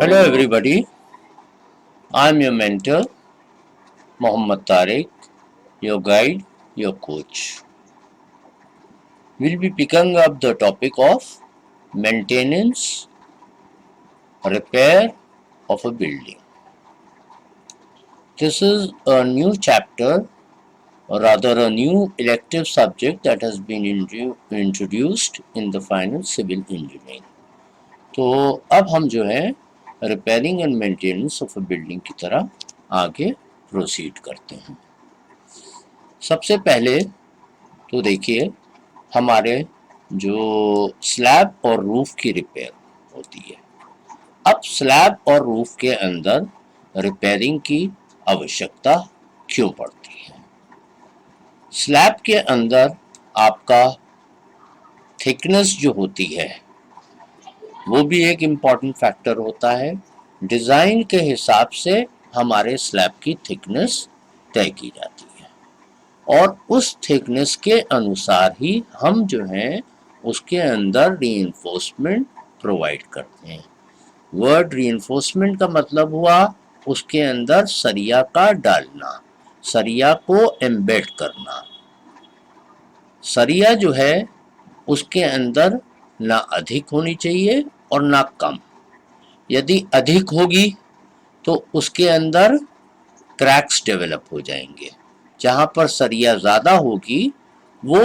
Hello everybody, I am your mentor Mohammad Tariq, your guide, your coach. We'll be picking up the topic of maintenance, repair of a building. This is a new chapter, or rather a new elective subject that has been introduced in the final civil engineering. तो अब हम जो है repairing and maintenance of a building की तरह आगे proceed करते हैं। सबसे पहले तो देखिए हमारे जो स्लैब और रूफ की रिपेयर होती है। अब स्लैब और रूफ के अंदर रिपेयरिंग की आवश्यकता क्यों पड़ती है? स्लैब के अंदर आपका थिकनेस जो होती है वो भी एक इम्पॉर्टेंट फैक्टर होता है। डिज़ाइन के हिसाब से हमारे स्लैब की थिकनेस तय की जाती है और उस थिकनेस के अनुसार ही हम जो है उसके अंदर रीइंफोर्समेंट प्रोवाइड करते हैं। वर्ड रीइंफोर्समेंट का मतलब हुआ उसके अंदर सरिया का डालना, सरिया को एम्बेड करना। सरिया जो है उसके अंदर ना अधिक होनी चाहिए और ना कम। यदि अधिक होगी तो उसके अंदर क्रैक्स डेवलप हो जाएंगे। जहाँ पर सरिया ज़्यादा होगी वो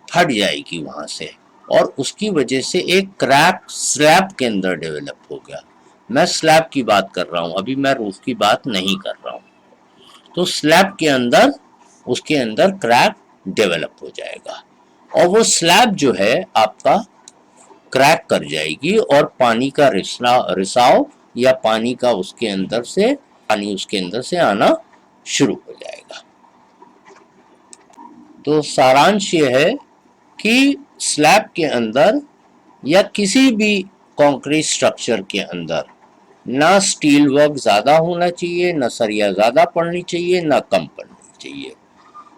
फट जाएगी वहाँ से और उसकी वजह से एक क्रैक स्लैब के अंदर डेवलप हो गया। मैं स्लैब की बात कर रहा हूँ, अभी मैं रूफ की बात नहीं कर रहा हूँ। तो स्लैब के अंदर उसके अंदर क्रैक डेवलप हो जाएगा और वो स्लैब जो है आपका क्रैक कर जाएगी और पानी का रिसाव या पानी उसके अंदर से आना शुरू हो जाएगा। तो सारांश ये है कि स्लैब के अंदर या किसी भी कंक्रीट स्ट्रक्चर के अंदर ना स्टील वर्क ज़्यादा होना चाहिए, ना सरिया ज़्यादा पड़नी चाहिए, ना कम पड़नी चाहिए।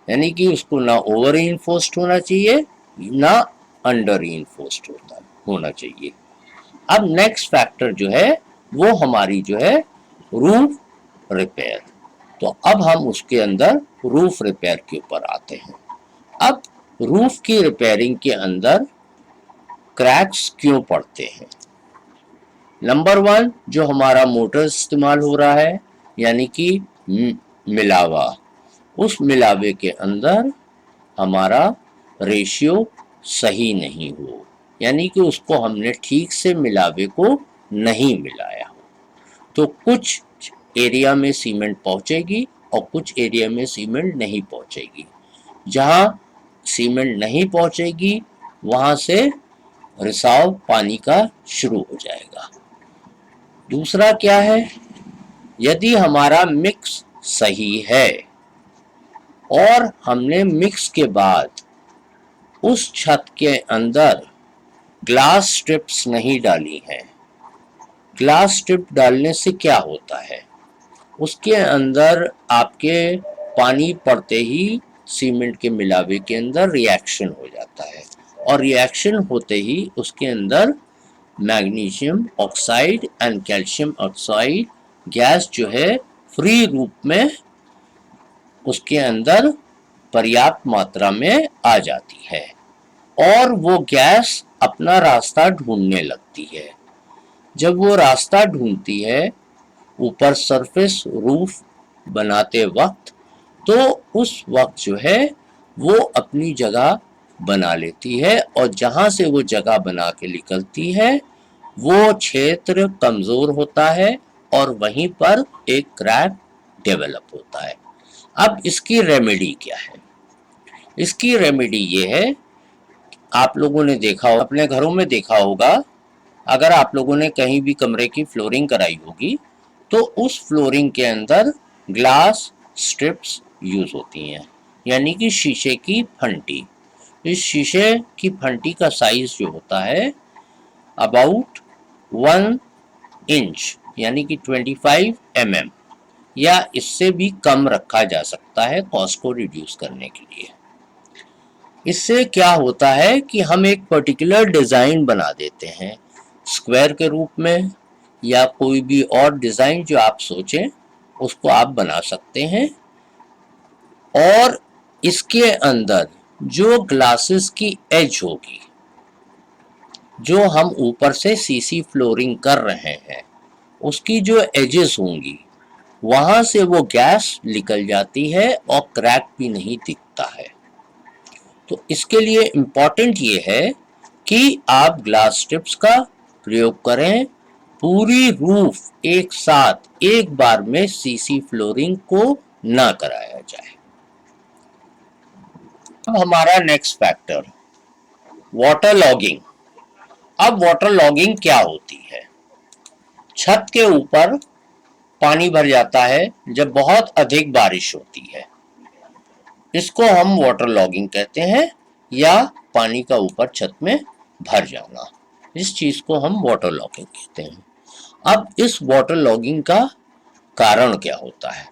यानी कि उसको ना ओवर रीइंफोर्स्ड होना चाहिए ना अंडर रीइंफोर्स्ड होना चाहिए। अब नेक्स्ट फैक्टर जो है वो हमारी जो है रूफ रिपेयर। तो अब हम उसके अंदर रूफ रिपेयर के ऊपर आते हैं। अब रूफ की रिपेयरिंग के अंदर क्रैक्स क्यों पड़ते हैं? नंबर 1 जो हमारा मोटर इस्तेमाल हो रहा है यानी कि मिलावा, उस मिलावे के अंदर हमारा रेशियो सही नहीं हो, यानी कि उसको हमने ठीक से मिलावे को नहीं मिलाया हो, तो कुछ एरिया में सीमेंट पहुंचेगी और कुछ एरिया में सीमेंट नहीं पहुंचेगी। जहां सीमेंट नहीं पहुंचेगी वहां से रिसाव पानी का शुरू हो जाएगा। दूसरा क्या है, यदि हमारा मिक्स सही है और हमने मिक्स के बाद उस छत के अंदर ग्लास स्ट्रिप्स नहीं डाली हैं। ग्लास स्ट्रिप डालने से क्या होता है, उसके अंदर आपके पानी पड़ते ही सीमेंट के मिलावे के अंदर रिएक्शन हो जाता है और रिएक्शन होते ही उसके अंदर magnesium oxide and calcium oxide gas जो है फ्री रूप में उसके अंदर पर्याप्त मात्रा में आ जाती है और वो गैस अपना रास्ता ढूंढने लगती है। जब वो रास्ता ढूंढती है ऊपर सरफेस रूफ बनाते वक्त, तो उस वक्त जो है वो अपनी जगह बना लेती है और जहां से वो जगह बना के निकलती है वो क्षेत्र कमजोर होता है और वहीं पर एक क्रैक डेवलप होता है। अब इसकी रेमेडी क्या है? इसकी रेमेडी ये है, आप लोगों ने देखा हो, अपने घरों में देखा होगा, अगर आप लोगों ने कहीं भी कमरे की फ्लोरिंग कराई होगी तो उस फ्लोरिंग के अंदर ग्लास स्ट्रिप्स यूज होती हैं, यानी कि शीशे की फंटी। इस शीशे की फंटी का साइज जो होता है अबाउट 1 इंच यानी कि 25 mm या इससे भी कम रखा जा सकता है कॉस्ट को रिड्यूस करने के लिए। इससे क्या होता है कि हम एक पर्टिकुलर डिज़ाइन बना देते हैं स्क्वायर के रूप में या कोई भी और डिज़ाइन जो आप सोचें उसको आप बना सकते हैं। और इसके अंदर जो ग्लासेस की एज होगी, जो हम ऊपर से सीसी फ्लोरिंग कर रहे हैं, उसकी जो एजेस होंगी वहां से वो गैस निकल जाती है और क्रैक भी नहीं दिखता है। तो इसके लिए इम्पॉर्टेंट ये है कि आप ग्लास स्ट्रिप्स का प्रयोग करें। पूरी रूफ एक साथ एक बार में सीसी फ्लोरिंग को ना कराया जाए। अब हमारा नेक्स्ट फैक्टर, वाटर लॉगिंग। अब वाटर लॉगिंग क्या होती है? छत के ऊपर पानी भर जाता है जब बहुत अधिक बारिश होती है, इसको हम वाटर लॉगिंग कहते हैं, या पानी का ऊपर छत में भर जाना, इस चीज को हम वाटर लॉगिंग कहते हैं। अब इस वाटर लॉगिंग का कारण क्या होता है?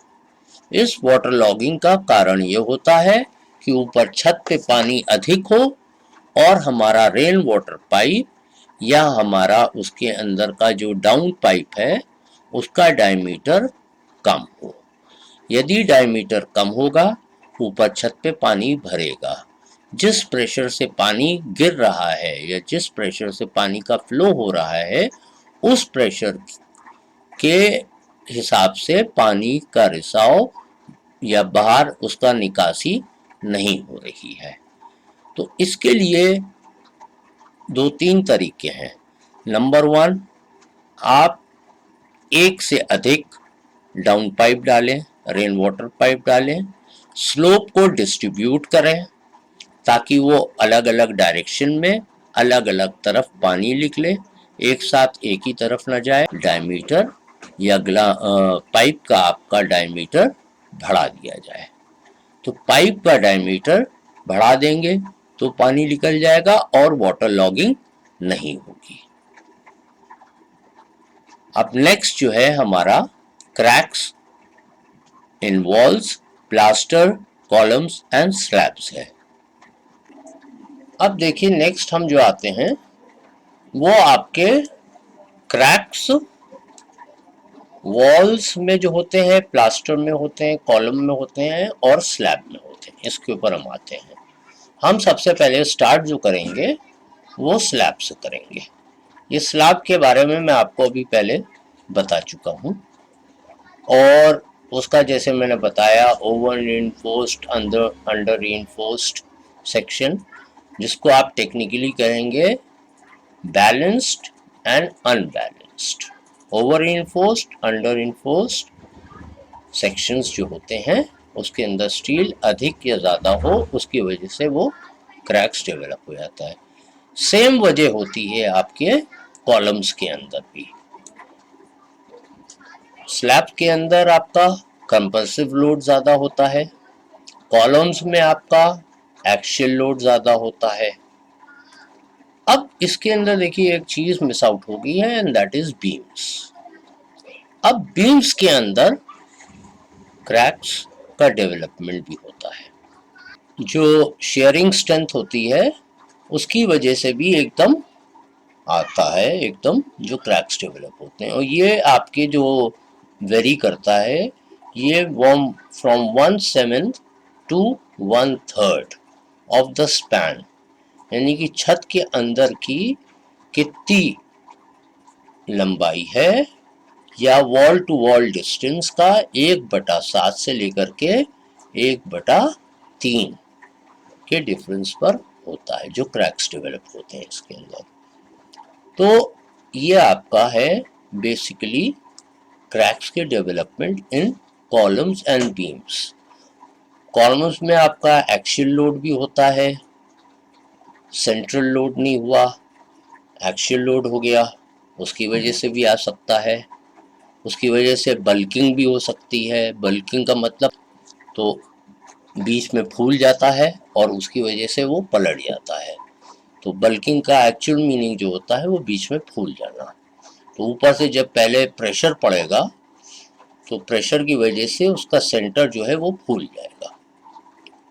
इस वाटर लॉगिंग का कारण ये होता है कि ऊपर छत पे पानी अधिक हो और हमारा रेन वाटर पाइप या हमारा उसके अंदर का जो डाउन पाइप है उसका डायमीटर कम हो। यदि डायमीटर कम होगा, ऊपर छत पे पानी भरेगा। जिस प्रेशर से पानी गिर रहा है या जिस प्रेशर से पानी का फ्लो हो रहा है, उस प्रेशर के हिसाब से पानी का रिसाव या बाहर उसका निकासी नहीं हो रही है। तो इसके लिए दो तीन तरीके हैं। नंबर वन, आप एक से अधिक डाउन पाइप डालें, रेन वाटर पाइप डालें, स्लोप को डिस्ट्रीब्यूट करें ताकि वो अलग अलग डायरेक्शन में अलग अलग तरफ पानी निकले, एक साथ एक ही तरफ न जाए। डायमीटर या पाइप का आपका डायमीटर बढ़ा दिया जाए। तो पाइप का डायमीटर बढ़ा देंगे तो पानी निकल जाएगा और वाटर लॉगिंग नहीं होगी। अब नेक्स्ट जो है हमारा cracks in walls, plaster, columns and slabs है। अब देखिए नेक्स्ट हम जो आते हैं वो आपके क्रैक्स वॉल्स में जो होते हैं, प्लास्टर में होते हैं, कॉलम में होते हैं और स्लैब में होते हैं। इसके ऊपर हम आते हैं। हम सबसे पहले स्टार्ट जो करेंगे वो स्लैब से करेंगे। ये स्लैब के बारे में मैं आपको अभी पहले बता चुका हूँ, और उसका जैसे मैंने बताया over reinforced, under reinforced section, जिसको आप टेक्निकली कहेंगे balanced and unbalanced. Over reinforced, under reinforced sections जो होते हैं उसके अंदर स्टील अधिक या ज़्यादा हो, उसकी वजह से वो क्रैक्स डेवलप हो जाता है। सेम वजह होती है आपके कॉलम्स के अंदर भी। स्लैब के अंदर आपका कंप्रेसिव लोड ज़्यादा होता है, कॉलम्स में आपका एक्सियल लोड ज़्यादा होता है। अब इसके अंदर देखिए एक चीज़ मिस आउट हो गई है, एंड दैट इज बीम्स। अब बीम्स के अंदर क्रैक्स का डेवलपमेंट भी होता है। जो शेयरिंग स्ट्रेंथ होती है उसकी वजह से भी एकदम आता है, एकदम जो क्रैक्स डेवलप होते हैं। और ये आपके जो वेरी करता है, ये from 1/7 to 1/3 of the span, यानी कि छत के अंदर की कितनी लंबाई है या वॉल टू वॉल डिस्टेंस का 1/7 से लेकर के 1/3 के डिफरेंस पर होता है जो क्रैक्स डेवलप होते हैं इसके अंदर। तो ये आपका है बेसिकली क्रैक्स के development in columns and beams. Columns में आपका एक्सियल लोड भी होता है, सेंट्रल लोड नहीं हुआ, एक्सियल लोड हो गया, उसकी वजह से भी आ सकता है। उसकी वजह से बल्किंग भी हो सकती है। बल्किंग का मतलब तो बीच में फूल जाता है और उसकी वजह से वो पलट जाता है। तो बल्किंग का एक्चुअल मीनिंग जो होता है वो बीच में फूल जाना। तो ऊपर से जब पहले प्रेशर पड़ेगा तो प्रेशर की वजह से उसका सेंटर जो है वो फूल जाएगा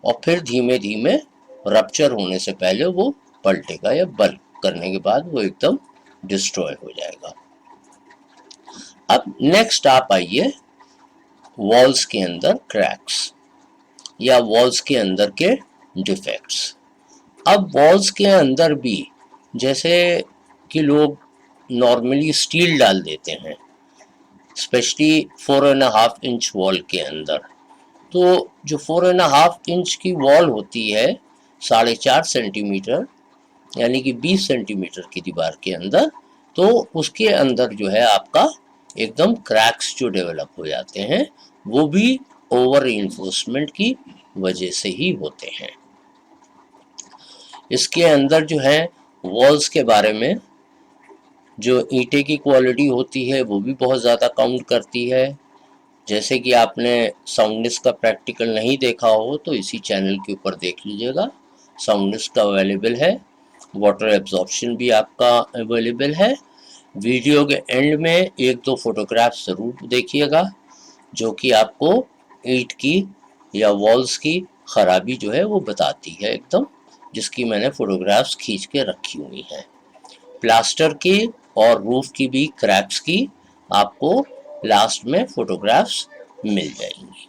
और फिर धीमे धीमे रप्चर होने से पहले वो पलटेगा या बल्क करने के बाद वो एकदम डिस्ट्रॉय हो जाएगा। अब नेक्स्ट आप आइए वॉल्स के अंदर क्रैक्स या वॉल्स के अंदर के डिफेक्ट्स। अब वॉल्स के अंदर भी जैसे कि लोग नॉर्मली स्टील डाल देते हैं, स्पेशली 4.5 इंच वॉल के अंदर। तो जो 4.5 इंच की वॉल होती है 4.5 सेंटीमीटर यानी कि 20 सेंटीमीटर की दीवार के अंदर, तो उसके अंदर जो है आपका एकदम क्रैक्स जो डेवलप हो जाते हैं वो भी ओवर रीइंफोर्समेंट की वजह से ही होते हैं। इसके अंदर जो है वॉल्स के बारे में जो ईंटे की क्वालिटी होती है वो भी बहुत ज़्यादा काउंट करती है। जैसे कि आपने साउंडनेस का प्रैक्टिकल नहीं देखा हो तो इसी चैनल के ऊपर देख लीजिएगा, साउंडनेस का अवेलेबल है, वाटर एब्जॉर्प्शन भी आपका अवेलेबल है। वीडियो के एंड में एक दो फोटोग्राफ ज़रूर देखिएगा जो कि आपको ईंट की या वॉल्स की ख़राबी जो है वो बताती है एकदम, जिसकी मैंने फोटोग्राफ्स खींच के रखी हुई हैं। प्लास्टर की और रूफ की भी क्रैक्स की आपको लास्ट में फोटोग्राफ्स मिल जाएंगी।